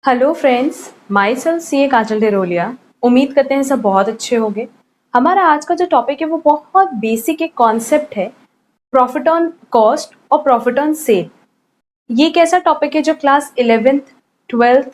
Hello friends, my self सी ए काजल डेरोलिया। उम्मीद करते हैं सब बहुत अच्छे होंगे। हमारा आज का जो टॉपिक है वो बहुत बेसिक एक कॉन्सेप्ट है, प्रॉफिट ऑन कॉस्ट और प्रॉफिट ऑन सेल। ये एक ऐसा टॉपिक है जो class 11th 12th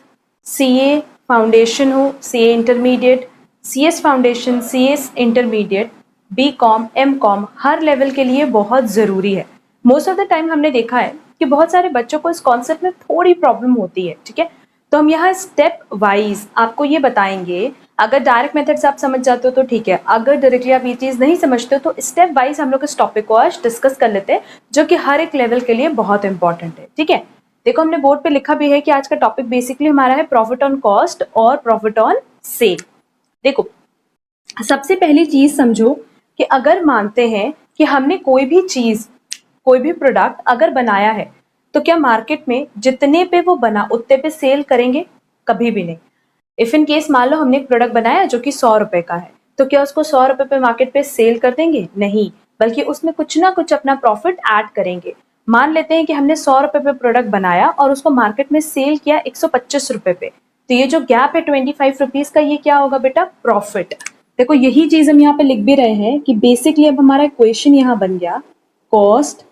C A foundation हो, C A intermediate, C S foundation, C S intermediate, B com, M com हर लेवल के लिए बहुत ज़रूरी है। मोस्ट ऑफ द टाइम हमने देखा है कि बहुत सारे बच्चों को इस कॉन्सेप्ट में थोड़ी प्रॉब्लम होती है। ठीक है, तो हम यहाँ स्टेप वाइज आपको ये बताएंगे। अगर डायरेक्ट मेथड से आप समझ जाते हो तो ठीक है, अगर डायरेक्टली आप ये चीज़ नहीं समझते हो तो स्टेप वाइज हम लोग इस टॉपिक को आज डिस्कस कर लेते हैं, जो कि हर एक लेवल के लिए बहुत इंपॉर्टेंट है। ठीक है, देखो हमने बोर्ड पे लिखा भी है कि आज का टॉपिक बेसिकली हमारा है प्रॉफिट ऑन कॉस्ट और प्रॉफिट ऑन सेल। देखो, सबसे पहली चीज समझो कि अगर मानते हैं कि हमने कोई भी चीज, कोई भी प्रोडक्ट अगर बनाया है, तो क्या मार्केट में जितने पे वो बना उतने पे सेल करेंगे? कभी भी नहीं। इफ इन केस मान लो हमने एक प्रोडक्ट बनाया जो कि 100 रुपए का है, तो क्या उसको 100 रुपए पे मार्केट पे सेल कर देंगे? नहीं, बल्कि उसमें कुछ ना कुछ अपना प्रॉफिट ऐड करेंगे। मान लेते हैं कि हमने 100 रुपए पे प्रोडक्ट बनाया और उसको मार्केट में सेल किया 125 रुपए पे, तो ये जो गैप है 25 रुपीज का, ये क्या होगा बेटा? प्रॉफिट। देखो, यही चीज हम यहाँ पे लिख भी रहे हैं कि बेसिकली अब हमारा इक्वेशन यहाँ बन गया, cost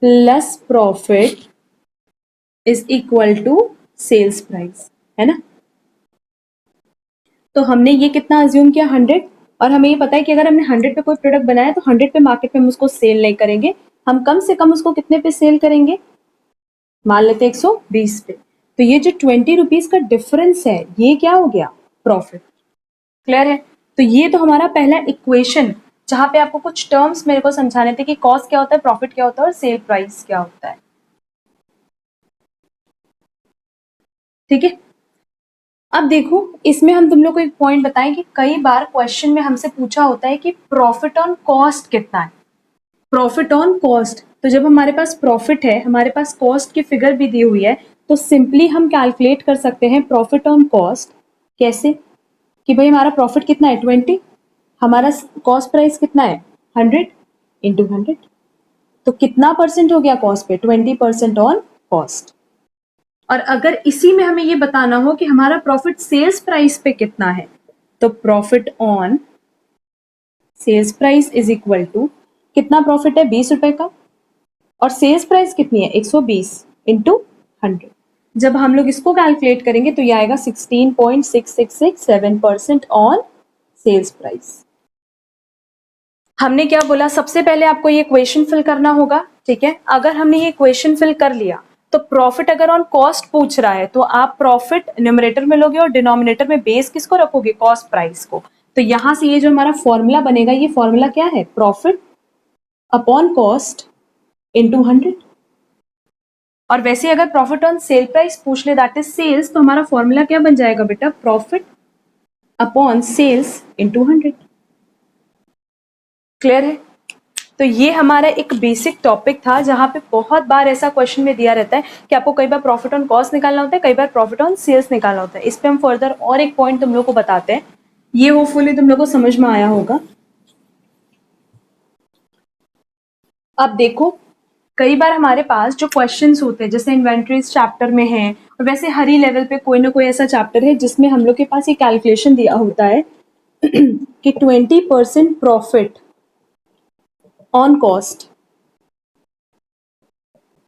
plus profit is equal to sales price, है ना। तो हमने ये कितना अज्यूम किया? 100। और हमें ये पता है कि अगर हमने 100 पे कोई प्रोडक्ट बनाया तो 100 पे मार्केट में हम उसको सेल नहीं करेंगे, हम कम से कम उसको कितने पे सेल करेंगे? मान लेते 120 पे। तो ये जो 20 रुपीज का डिफरेंस है, ये क्या हो गया? प्रॉफिट। क्लियर है? तो ये तो हमारा पहला इक्वेशन, जहां पे आपको कुछ टर्म्स मेरे को समझाने थे कि कॉस्ट क्या होता है, प्रॉफिट क्या होता है और सेल प्राइस क्या होता है। ठीक है, अब देखो, इसमें हम तुम लोग को एक पॉइंट बताएं कि कई बार क्वेश्चन में हमसे पूछा होता है कि प्रॉफिट ऑन कॉस्ट कितना है। प्रॉफिट ऑन कॉस्ट, तो जब हमारे पास प्रॉफिट है, हमारे पास कॉस्ट की फिगर भी दी हुई है, तो सिंपली हम कैलकुलेट कर सकते हैं प्रॉफिट ऑन कॉस्ट। कैसे? कि भाई हमारा प्रॉफिट कितना है? 20, हमारा कॉस्ट प्राइस कितना है? 100 इंटू 100, तो कितना परसेंट हो गया कॉस्ट पे? 20% ऑन कॉस्ट। और अगर इसी में हमें ये बताना हो कि हमारा प्रॉफिट सेल्स प्राइस पे कितना है, तो profit on sales price is equal to, कितना प्रॉफिट है? 20 रुपए का, और सेल्स प्राइस कितनी है? 120 इंटू 100। जब हम लोग इसको कैलकुलेट करेंगे तो ये आएगा 16.6667% ऑन सेल्स प्राइस। हमने क्या बोला? सबसे पहले आपको ये इक्वेशन फिल करना होगा। ठीक है, अगर हमने ये इक्वेशन फिल कर लिया तो प्रॉफिट अगर ऑन कॉस्ट पूछ रहा है तो आप प्रॉफिट न्यूमरेटर में लोगे और डिनोमिनेटर में बेस किसको रखोगे? कॉस्ट प्राइस को। तो यहां से ये जो हमारा फॉर्मूला बनेगा, ये फॉर्मूला क्या है? Profit upon cost into 100। और वैसे अगर प्रॉफिट ऑन सेल प्राइस पूछ ले, दैट इज सेल्स, तो हमारा फॉर्मूला क्या बन जाएगा बेटा? Profit upon sales into 100। Clear है? तो ये हमारा एक बेसिक टॉपिक था, जहां पे बहुत बार ऐसा क्वेश्चन में दिया रहता है कि आपको कई बार प्रॉफिट ऑन कॉस्ट निकालना होता है, कई बार प्रॉफिट ऑन सेल्स निकालना होता है। इस पे हम फर्दर और एक पॉइंट तुम लोग को बताते हैं, ये होपफुली तुम लोग को समझ में आया होगा। अब देखो, कई बार हमारे पास जो क्वेश्चंस होते हैं, जैसे इन्वेंट्रीज चैप्टर में है, और वैसे हर ही लेवल पे कोई ना कोई ऐसा चैप्टर है जिसमें हम लोग के पास ये कैलकुलेशन दिया होता है कि 20% प्रॉफिट ऑन कॉस्ट,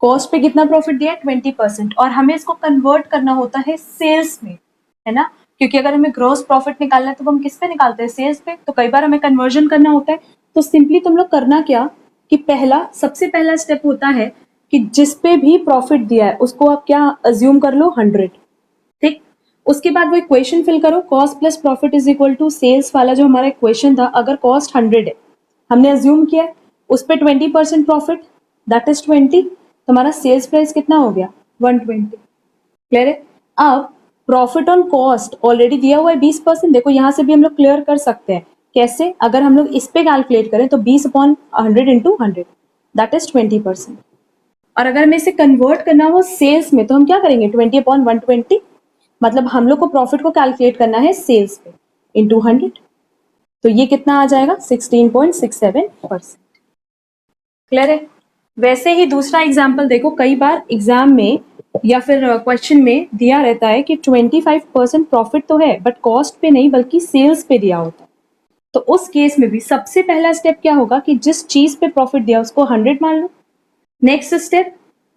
कॉस्ट पे कितना प्रॉफिट दिया है? 20%, और हमें इसको कन्वर्ट करना होता है सेल्स में, है ना। क्योंकि अगर हमें ग्रॉस प्रॉफिट निकालना है तो हम किस पे निकालते हैं? सेल्स पे। तो कई बार हमें कन्वर्जन करना होता है, तो सिंपली तुम लोग करना क्या कि सबसे पहला स्टेप होता है कि जिस पे भी प्रॉफिट दिया है उसको आप क्या अज्यूम कर लो? 100। ठीक, उसके बाद वो इक्वेशन फिल करो, cost plus profit is equal to sales वाला जो हमारा इक्वेशन था। अगर कॉस्ट 100 है, हमने अज्यूम किया उस पर 20% प्रॉफिट, दैट इज 20, तो हमारा सेल्स प्राइस कितना हो गया? 120। क्लियर है? अब प्रॉफिट ऑन कॉस्ट ऑलरेडी दिया हुआ है 20%। देखो, यहां से भी हम लोग क्लियर कर सकते हैं। कैसे? अगर हम लोग इस पे कैलकुलेट करें तो 20 अपॉन 100 इंटू 100, दैट इज 20%। और अगर हमें इसे कन्वर्ट करना हो सेल्स में तो हम क्या करेंगे? 20 अपॉन 120, मतलब हम लोग को प्रॉफिट को कैलकुलेट करना है सेल्स पे, इंटू 100। तो ये कितना आ जाएगा? 16.67%। क्लियर है? वैसे ही दूसरा एग्जाम्पल देखो, कई बार एग्जाम में या फिर क्वेश्चन में दिया रहता है कि 25% प्रॉफिट तो है बट कॉस्ट पे नहीं बल्कि सेल्स पे दिया होता है, तो उस केस में भी सबसे पहला स्टेप क्या होगा कि जिस चीज पे प्रॉफिट दिया उसको 100 मान लो। नेक्स्ट स्टेप,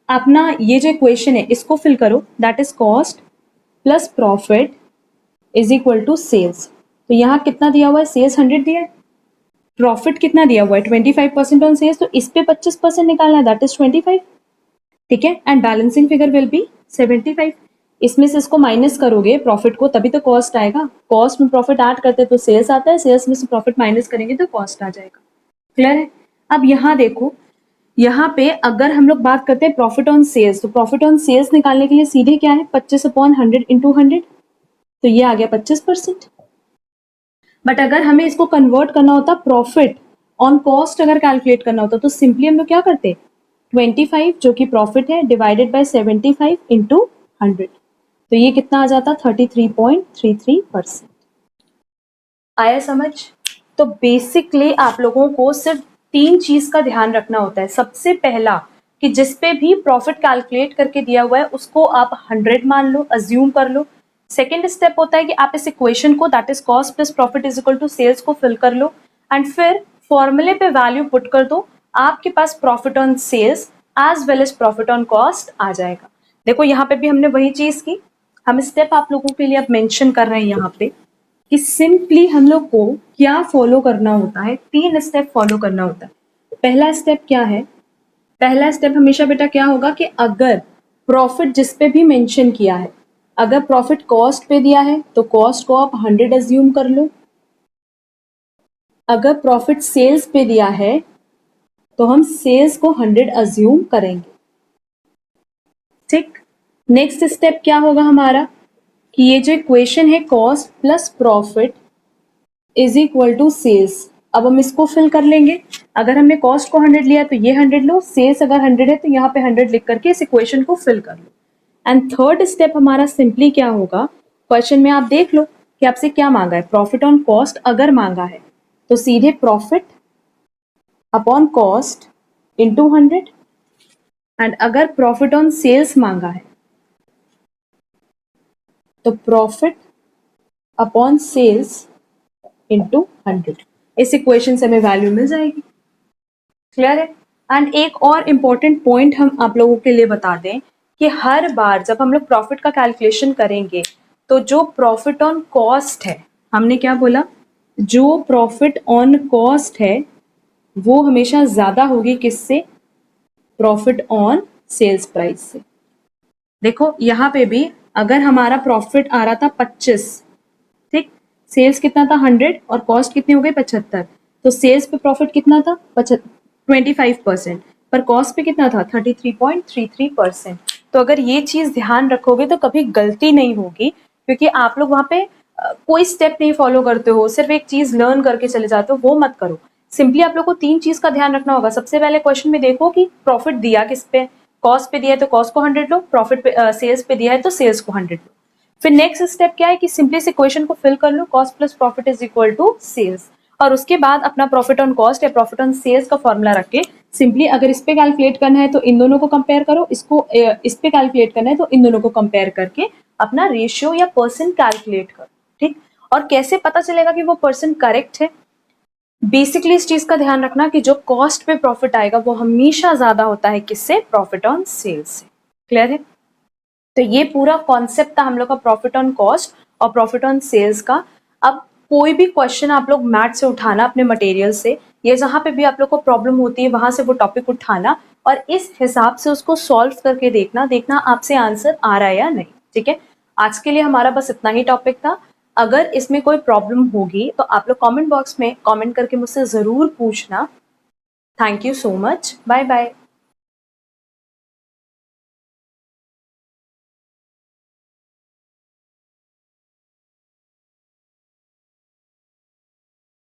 अपना ये जो इक्वेशन है इसको फिल करो, that is cost plus profit is equal to sales. तो यहाँ कितना दिया हुआ है, सेल्स 100 दिया है, प्रॉफिट कितना दिया हुआ है 25% ऑन सेल्स, तो इस पे 25% निकालना है, दैट इज 25। ठीक है, and balancing figure will be 75। इसमें से इसको माइनस करोगे प्रॉफिट को तभी तो कॉस्ट आएगा, कॉस्ट में प्रॉफिट ऐड करते तो सेल्स आता है, सेल्स में से प्रॉफिट माइनस करेंगे तो कॉस्ट आ जाएगा। क्लियर है? अब यहाँ देखो, यहाँ पे अगर हम लोग बात करते हैं प्रॉफिट ऑन सेल्स, तो प्रॉफिट ऑन सेल्स निकालने के लिए सीधे क्या है 25/100 इंटू 100, तो ये आ गया 25%। बट अगर हमें इसको कन्वर्ट करना होता प्रॉफिट ऑन कॉस्ट अगर कैलकुलेट करना होता तो सिंपली हम लोग क्या करते 25 जो कि प्रॉफिट है डिवाइडेड बाय 75 इंटू 100, तो ये कितना आ जाता 33.33%। आया समझ? तो बेसिकली आप लोगों को सिर्फ 3 चीज का ध्यान रखना होता है। सबसे पहला कि जिस पे भी प्रॉफिट कैलकुलेट करके दिया हुआ है उसको आप 100 मान लो, अज्यूम कर लो। सेकेंड स्टेप होता है कि आप इस इक्वेशन को that is cost plus profit is equal to sales को फिल कर लो एंड फिर फॉर्मूले पे वैल्यू पुट कर दो, आपके पास profit on sales as well as profit on cost आ जाएगा। देखो यहाँ पे भी हमने वही चीज की, हम स्टेप आप लोगों के लिए अब मेंशन कर रहे हैं यहाँ पे कि सिंपली हम लोग को क्या फॉलो करना होता है, 3 स्टेप फॉलो करना होता है। पहला स्टेप क्या है, पहला स्टेप हमेशा बेटा क्या होगा कि अगर प्रॉफिट जिस पे भी मेंशन किया है, अगर प्रॉफिट कॉस्ट पे दिया है तो कॉस्ट को आप 100 अज्यूम कर लो, अगर प्रॉफिट सेल्स पे दिया है तो हम सेल्स को 100 अज्यूम करेंगे। ठीक, नेक्स्ट स्टेप क्या होगा हमारा कि ये जो इक्वेशन है cost plus profit is equal to sales, अब हम इसको फिल कर लेंगे। अगर हमने कॉस्ट को 100 लिया तो ये 100 लो, सेल्स अगर 100 है तो यहाँ पे 100 लिख करके इस इक्वेशन को फिल कर लो। एंड थर्ड स्टेप हमारा सिंपली क्या होगा, क्वेश्चन में आप देख लो कि आपसे क्या मांगा है, प्रॉफिट ऑन कॉस्ट अगर मांगा है तो सीधे profit upon cost into 100, and अगर प्रॉफिट ऑन सेल्स मांगा है तो प्रॉफिट अपॉन सेल्स इंटू 100, इस इक्वेशन से हमें वैल्यू मिल जाएगी। क्लियर है? एंड एक और इम्पोर्टेंट पॉइंट हम आप लोगों के लिए बता दें कि हर बार जब हम लोग प्रॉफिट का कैलकुलेशन करेंगे तो जो प्रॉफिट ऑन कॉस्ट है, हमने क्या बोला, जो प्रॉफिट ऑन कॉस्ट है वो हमेशा ज्यादा होगी किससे, प्रॉफिट ऑन सेल्स प्राइस से। देखो यहाँ पे भी अगर हमारा प्रॉफिट आ रहा था 25, ठीक, सेल्स कितना था 100 और कॉस्ट कितनी हो गई 75, तो सेल्स पे प्रॉफिट कितना था 25%, पर कॉस्ट पे कितना था 33.33%। तो अगर ये चीज ध्यान रखोगे तो कभी गलती नहीं होगी, क्योंकि आप लोग वहां पे कोई स्टेप नहीं फॉलो करते हो, सिर्फ एक चीज लर्न करके चले जाते हो, वो मत करो। सिंपली आप लोग को 3 चीज का ध्यान रखना होगा। सबसे पहले क्वेश्चन में देखो कि प्रॉफिट दिया किस पे, कॉस्ट पे दिया है तो कॉस्ट को 100 लो, प्रॉफिट पे सेल्स पे दिया है तो सेल्स को 100 लो। फिर नेक्स्ट स्टेप क्या है कि सिंपली इस इक्वेशन को फिल कर लो, cost plus profit is equal to sales, और उसके बाद अपना प्रॉफिट ऑन कॉस्ट या प्रॉफिट ऑन सेल्स का फॉर्मूला रख के सिंपली अगर इस पे कैलकुलेट करना है तो इन दोनों को कंपेयर करो, इसको इस पे कैलकुलेट करना है तो इन दोनों को कंपेयर करके अपना रेशियो या परसेंट कैलकुलेट करो। ठीक, और कैसे पता चलेगा कि वो परसेंट करेक्ट है, बेसिकली इस चीज का ध्यान रखना कि जो कॉस्ट पे प्रॉफिट आएगा वो हमेशा ज्यादा होता है किससे, प्रॉफिट ऑन सेल्स से। क्लियर है? तो ये पूरा कॉन्सेप्ट था हम लोग का प्रॉफिट ऑन कॉस्ट और प्रॉफिट ऑन सेल्स का। अब कोई भी क्वेश्चन आप लोग मैथ से उठाना अपने मटेरियल से, या जहां पे भी आप लोग को प्रॉब्लम होती है वहां से वो टॉपिक उठाना और इस हिसाब से उसको सॉल्व करके देखना आपसे आंसर आ रहा है या नहीं। ठीक है, आज के लिए हमारा बस इतना ही टॉपिक था। अगर इसमें कोई प्रॉब्लम होगी तो आप लोग कमेंट बॉक्स में कमेंट करके मुझसे जरूर पूछना। Thank you so much, bye bye.